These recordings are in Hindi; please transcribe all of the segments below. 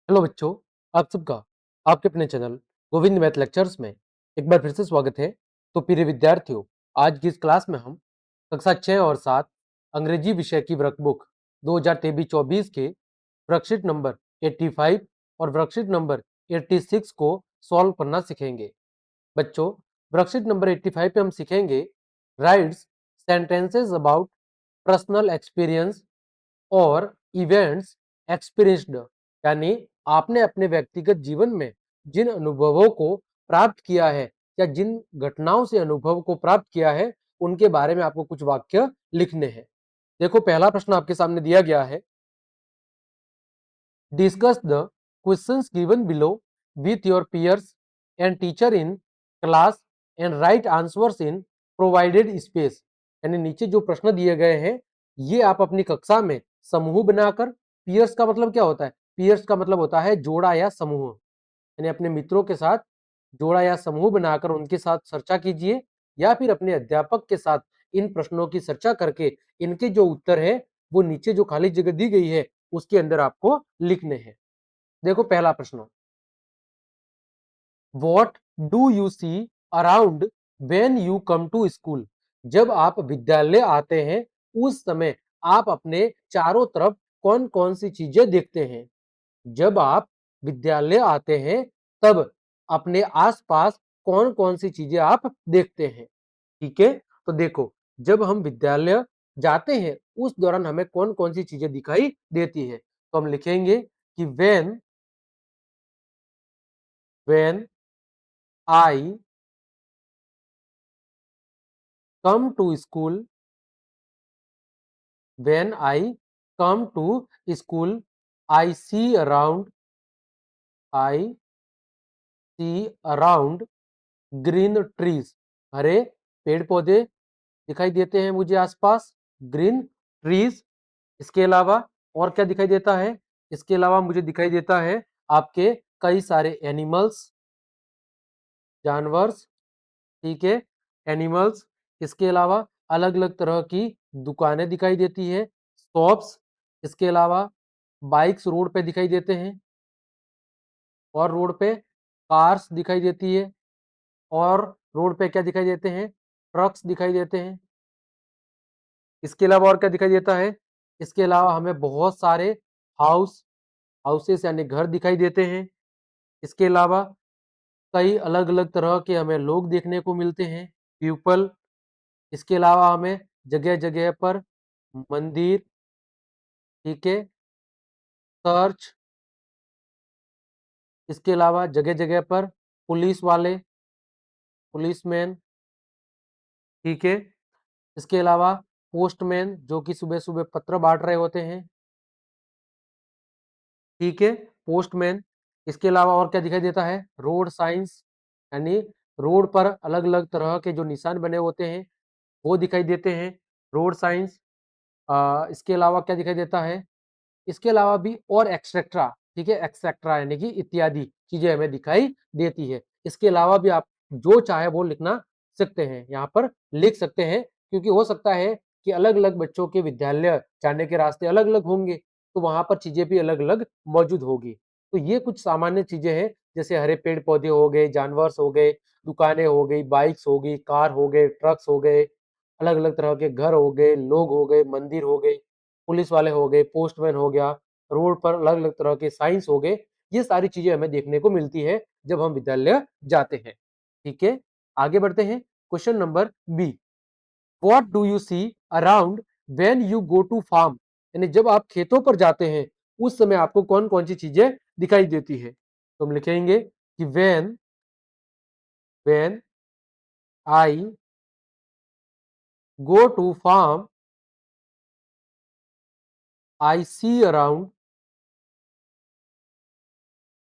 हेलो बच्चों, आप सबका आपके अपने चैनल गोविंद मैथ लेक्चर्स में एक बार फिर से स्वागत है। तो प्रिय विद्यार्थियों, आज की इस क्लास में हम कक्षा 6 और 7 अंग्रेजी विषय की वर्कबुक 2023-24 के वर्कशीट नंबर 85 और वर्कशीट नंबर 86 को सॉल्व करना सीखेंगे। बच्चों, वर्कशीट नंबर 85 पे हम सीखेंगे rights sentences about personal experience और इवेंट्स एक्सपीरियंस्ड, यानी आपने अपने व्यक्तिगत जीवन में जिन अनुभवों को प्राप्त किया है या जिन घटनाओं से अनुभव को प्राप्त किया है उनके बारे में आपको कुछ वाक्य लिखने हैं। देखो, पहला प्रश्न आपके सामने दिया गया है। Discuss the questions given below with your peers and teacher in class and write answers in provided space. यानी नीचे जो प्रश्न दिए गए हैं ये आप अपनी कक्षा में समूह बनाकर, पीयर्स का मतलब क्या होता है? पीयर्स का मतलब होता है जोड़ा या समूह, यानी अपने मित्रों के साथ जोड़ा या समूह बनाकर उनके साथ चर्चा कीजिए या फिर अपने अध्यापक के साथ इन प्रश्नों की चर्चा करके इनके जो उत्तर है वो नीचे जो खाली जगह दी गई है उसके अंदर आपको लिखने हैं। देखो, पहला प्रश्न, what do you see around when you come to school. जब आप विद्यालय आते हैं उस समय आप अपने चारों तरफ कौन कौन सी चीजें देखते हैं? जब आप विद्यालय आते हैं तब अपने आसपास कौन कौन सी चीजें आप देखते हैं? ठीक है, तो देखो, जब हम विद्यालय जाते हैं उस दौरान हमें कौन कौन सी चीजें दिखाई देती है, तो हम लिखेंगे कि when I come to school, when I come to school, I see around green trees. हरे पेड़ पौधे दिखाई देते हैं मुझे आसपास, ग्रीन ट्रीज। इसके अलावा और क्या दिखाई देता है? इसके अलावा मुझे दिखाई देता है आपके कई सारे एनिमल्स, जानवर्स। ठीक है, एनिमल्स। इसके अलावा अलग अलग तरह की दुकानें दिखाई देती है, शॉप्स। इसके अलावा बाइक्स रोड पे दिखाई देते हैं और रोड पे कार्स दिखाई देती है और रोड पे क्या दिखाई देते हैं? ट्रक्स दिखाई देते हैं। इसके अलावा और क्या दिखाई देता है? इसके अलावा हमें बहुत सारे हाउसेस यानी घर दिखाई देते हैं। इसके अलावा कई अलग अलग तरह के हमें लोग देखने को मिलते हैं, पीपल। इसके अलावा हमें जगह जगह पर मंदिर, ठीक है, चर्च। इसके अलावा जगह जगह पर पुलिस वाले, पुलिसमैन। ठीक है, इसके अलावा पोस्टमैन जो कि सुबह सुबह पत्र बांट रहे होते हैं। ठीक है, पोस्टमैन। इसके अलावा और क्या दिखाई देता है? रोड साइंस, यानी रोड पर अलग अलग तरह के जो निशान बने होते हैं वो दिखाई देते हैं, रोड साइंस। इसके अलावा क्या दिखाई देता है? इसके अलावा भी और एक्सेट्रा, ठीक है, एक्सेट्रा यानी कि इत्यादि चीजें हमें दिखाई देती है। इसके अलावा भी आप जो चाहे वो लिखना सकते हैं, यहाँ पर लिख सकते हैं, क्योंकि हो सकता है कि अलग अलग बच्चों के विद्यालय जाने के रास्ते अलग अलग होंगे तो वहां पर चीजें भी अलग अलग मौजूद होगी। तो ये कुछ सामान्य चीजें हैं, जैसे हरे पेड़ पौधे हो गए, जानवर हो गए, दुकानें हो गई, बाइक्स हो गई, कार हो गए, ट्रक्स हो गए, अलग अलग तरह के घर हो गए, लोग हो गए, मंदिर हो गए, पुलिस वाले हो गए, पोस्टमैन हो गया, रोड पर अलग अलग तरह के साइंस हो गए। ये सारी चीजें हमें देखने को मिलती है जब हम विद्यालय जाते हैं। ठीक है, आगे बढ़ते हैं। Question number B, what do you see around when you go to farm. यानी जब आप खेतों पर जाते हैं उस समय आपको कौन कौन सी चीजें दिखाई देती है? तो हम लिखेंगे कि when when I go to farm I see around,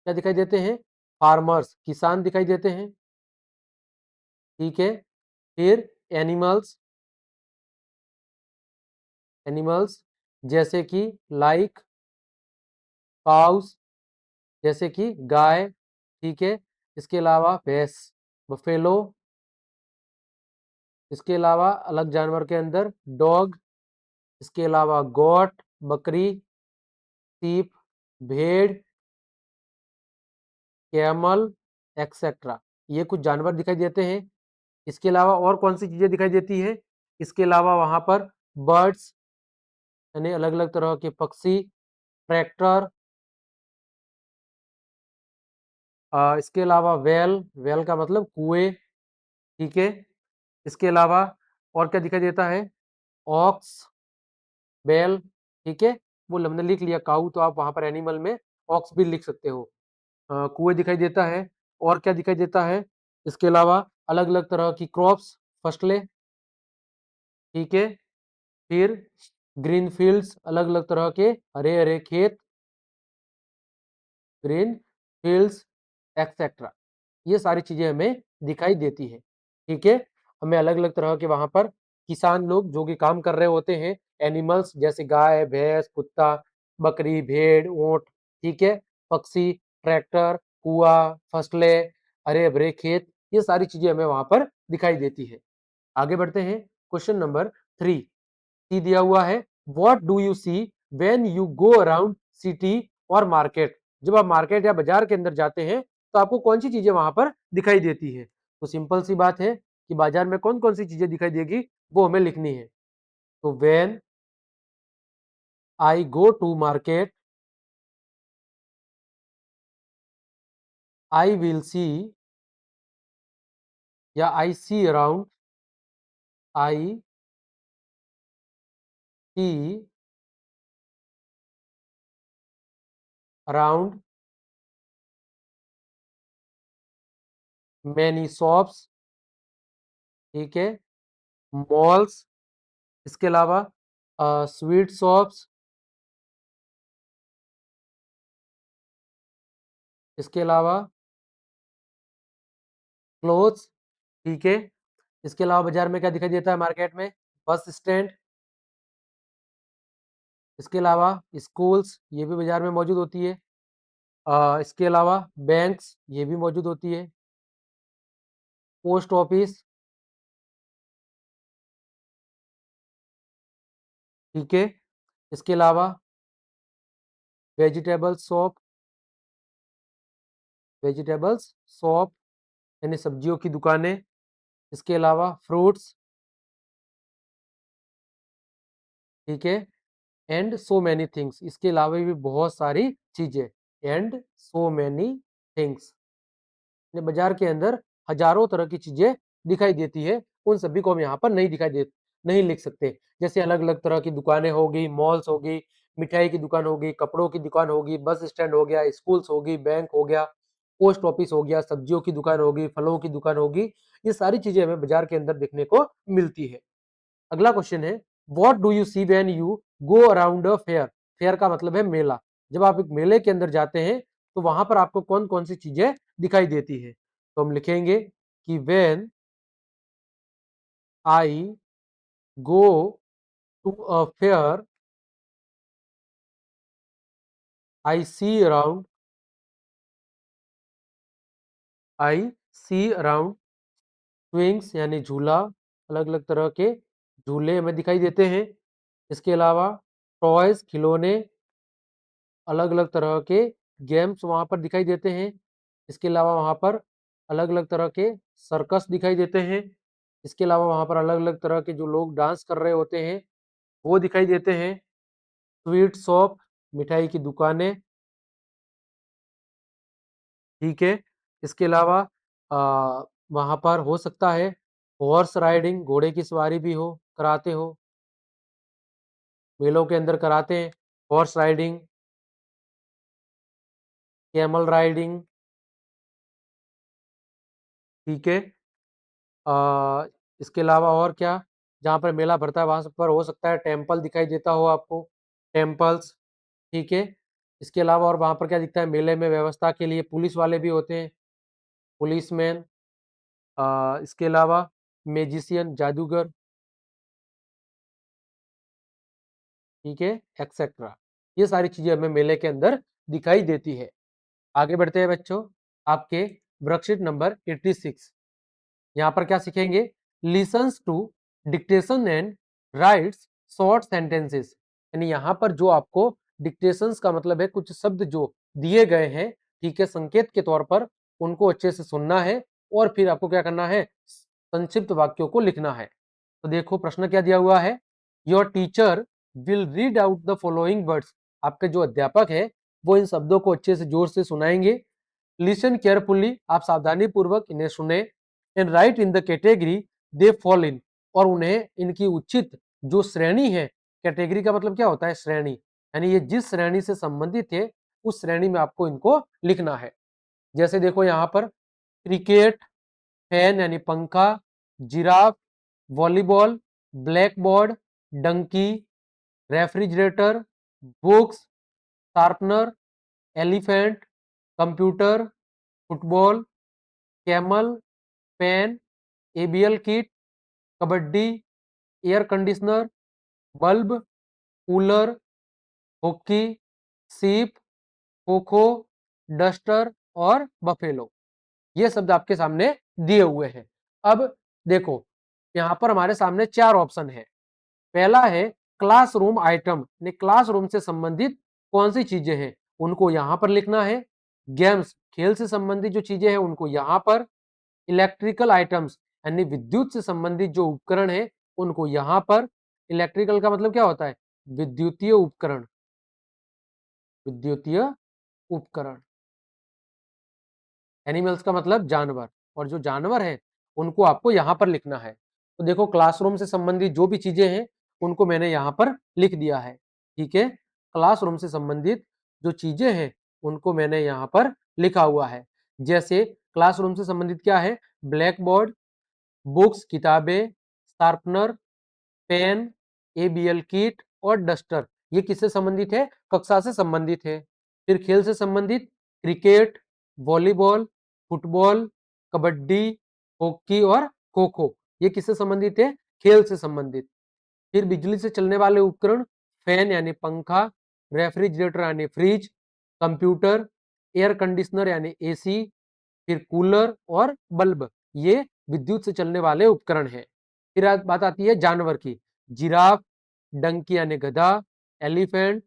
क्या दिखाई देते हैं? फार्मर्स, किसान दिखाई देते हैं। ठीक है, फिर एनिमल्स, एनिमल्स जैसे कि लाइक काउस, जैसे कि गाय। ठीक है, इसके अलावा भैंस, बफेलो। इसके अलावा अलग जानवर के अंदर डॉग। इसके अलावा गोट, बकरी, सीप, भेड़। कैमल एक्सेट्रा, ये कुछ जानवर दिखाई देते हैं। इसके अलावा और कौन सी चीजें दिखाई देती है? इसके अलावा वहां पर बर्ड्स यानी अलग अलग तरह के पक्षी, ट्रैक्टर, इसके अलावा वेल, वेल का मतलब कुएं, ठीक है। इसके अलावा और क्या दिखाई देता है? ऑक्स, बैल, ठीक है। वो हमने लिख लिया काऊ, तो आप वहां पर एनिमल में ऑक्स भी लिख सकते हो। कुएं दिखाई देता है। और क्या दिखाई देता है? इसके अलावा अलग अलग तरह की क्रॉप्स, फसलें, ठीक है। फिर ग्रीन फील्ड्स, अलग अलग तरह के हरे हरे खेत, ग्रीन फील्ड्स एक्सेट्रा, ये सारी चीजें हमें दिखाई देती है, ठीक है। हमें अलग अलग तरह के वहां पर किसान लोग जो कि काम कर रहे होते हैं, एनिमल्स जैसे गाय, भैंस, कुत्ता, बकरी, भेड़, ऊंट, ठीक है, पक्षी, ट्रैक्टर, कुआ, फसलें, हरे भरे खेत, ये सारी चीजें हमें वहां पर दिखाई देती है। आगे बढ़ते हैं। क्वेश्चन नंबर 3 दिया हुआ है, what do you see when you go around city और मार्केट? जब आप मार्केट या बाजार के अंदर जाते हैं तो आपको कौन सी चीजें वहां पर दिखाई देती है? तो सिंपल सी बात है कि बाजार में कौन कौन सी चीजें दिखाई देगी, वो हमें लिखनी है। तो when I go to market, I will see, या I see around, I see around many shops, ठीक है, मॉल्स, इसके अलावा स्वीट शॉप्स, इसके अलावा क्लोथ्स, ठीक है। इसके अलावा बाजार में क्या दिखाई देता है? मार्केट में बस स्टैंड, इसके अलावा स्कूल्स, ये भी बाजार में मौजूद होती है। इसके अलावा बैंक्स, ये भी मौजूद होती है। पोस्ट ऑफिस, ठीक है। इसके अलावा वेजिटेबल शॉप, वेजिटेबल्स शॉप यानी सब्जियों की दुकानें, इसके अलावा फ्रूट्स, ठीक है। एंड सो मैनी थिंग्स, इसके अलावा भी बहुत सारी चीजें, एंड सो मैनी थिंग्स, बाजार के अंदर हजारों तरह की चीजें दिखाई देती है। उन सभी को हम यहाँ पर नहीं लिख सकते। जैसे अलग अलग तरह की दुकानें होगी, मॉल्स होगी, मिठाई की दुकान होगी, कपड़ों की दुकान होगी, बस स्टैंड हो गया, स्कूल्स होगी, बैंक हो गया, पोस्ट ऑफिस हो गया, सब्जियों की दुकान होगी, फलों की दुकान होगी, ये सारी चीजें हमें बाजार के अंदर देखने को मिलती है। अगला क्वेश्चन है, what do you see when you go around a fair? Fair का मतलब है मेला। जब आप एक मेले के अंदर जाते हैं तो वहां पर आपको कौन कौन सी चीजें दिखाई देती है? तो हम लिखेंगे कि when I go to a fair, I see around, I see around swings यानी झूला, अलग अलग तरह के झूले हमें दिखाई देते हैं। इसके अलावा टॉयज, खिलौने, अलग अलग तरह के गेम्स वहां पर दिखाई देते हैं। इसके अलावा वहां पर अलग अलग तरह के सर्कस दिखाई देते हैं। इसके अलावा वहां पर अलग अलग तरह के जो लोग डांस कर रहे होते हैं वो दिखाई देते हैं। स्वीट शॉप, मिठाई की दुकानें, ठीक है। इसके अलावा वहां पर हो सकता है हॉर्स राइडिंग, घोड़े की सवारी भी हो, कराते हो, मेलों के अंदर कराते हैं हॉर्स राइडिंग, कैमल राइडिंग, ठीक है। आ, इसके अलावा और क्या? जहाँ पर मेला भरता है वहां पर हो सकता है टेम्पल दिखाई देता हो आपको, टेम्पल्स, ठीक है। इसके अलावा और वहां पर क्या दिखता है? मेले में व्यवस्था के लिए पुलिस वाले भी होते हैं, पुलिसमैन। इसके अलावा मैजिशियन, जादूगर, ठीक है, एक्सेट्रा, ये सारी चीजें हमें मेले के अंदर दिखाई देती है। आगे बढ़ते हैं बच्चों, आपके वर्कशीट नंबर 86, यहाँ पर क्या सीखेंगे? Listens to dictation and writes short sentences, यानी यहाँ पर जो आपको डिक्टेशंस का मतलब है कुछ शब्द जो दिए गए हैं ठीक है, संकेत के तौर पर उनको अच्छे से सुनना है और फिर आपको क्या करना है, संक्षिप्त वाक्यों को लिखना है। तो देखो प्रश्न क्या दिया हुआ है, your teacher will read out the following words. आपके जो अध्यापक है वो इन शब्दों को अच्छे से जोर से सुनाएंगे। लिसन केयरफुली, आप सावधानी पूर्वक इन्हें सुने। And right in the category they fall in, और उन्हें इनकी उचित जो श्रेणी है, कैटेगरी का मतलब क्या होता है, श्रेणी, यानी ये जिस श्रेणी से संबंधित है उस श्रेणी में आपको इनको लिखना है। जैसे देखो यहाँ पर क्रिकेट, फैन यानी पंखा, giraffe, volleyball, black board, donkey, refrigerator, books, sharpener, elephant, computer, football, camel, pen, ABL kit, kabaddi, air conditioner, bulb, cooler, hockey, sheep, kho खो, डस्टर और बफेलो। ये शब्द आपके सामने दिए हुए हैं। अब देखो यहाँ पर हमारे सामने 4 ऑप्शन है। पहला है क्लासरूम आइटम, क्लासरूम से संबंधित कौन सी चीजें हैं उनको यहाँ पर लिखना है। गेम्स, खेल से संबंधित जो चीजें हैं उनको यहाँ पर। इलेक्ट्रिकल आइटम्स यानी विद्युत से संबंधित जो उपकरण है उनको यहाँ पर। इलेक्ट्रिकल का मतलब क्या होता है, विद्युतीय उपकरण, विद्युतीय उपकरण। एनिमल्स का मतलब जानवर, और जो जानवर है उनको आपको यहाँ पर लिखना है। तो देखो क्लासरूम से संबंधित जो भी चीजें हैं उनको मैंने यहाँ पर लिख दिया है। ठीक है, क्लासरूम से संबंधित जो चीजें हैं उनको मैंने यहाँ पर लिखा हुआ है। जैसे क्लासरूम से संबंधित क्या है, ब्लैक बोर्ड, बुक्स किताबें, शार्पनर, पेन, एबीएल किट और डस्टर। ये किससे संबंधित है, कक्षा से संबंधित है। फिर खेल से संबंधित cricket, volleyball, football, kabaddi, hockey और खो खो। ये किससे संबंधित है, खेल से संबंधित। फिर बिजली से चलने वाले उपकरण, फैन यानी पंखा, रेफ्रिजरेटर यानी फ्रिज, कंप्यूटर, एयर कंडीशनर यानी एसी, फिर कूलर और बल्ब, ये विद्युत से चलने वाले उपकरण हैं। फिर बात आती है जानवर की, जिराफ, डंकी यानी गधा, एलिफेंट,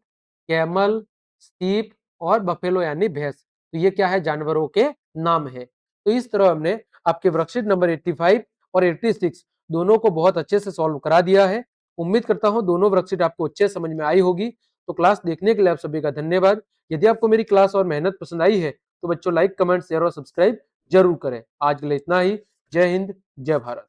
कैमल, सीप और बफेलो यानी भैंस। तो ये क्या है, जानवरों के नाम है। तो इस तरह हमने आपके वर्कशीट नंबर 85 और 86 दोनों को बहुत अच्छे से सॉल्व करा दिया है। उम्मीद करता हूं दोनों वर्कशीट आपको अच्छे समझ में आई होगी। तो क्लास देखने के लिए आप सभी का धन्यवाद। यदि आपको मेरी क्लास और मेहनत पसंद आई है तो बच्चों लाइक, कमेंट, शेयर और सब्सक्राइब जरूर करें। आज के लिए इतना ही। जय हिंद, जय भारत।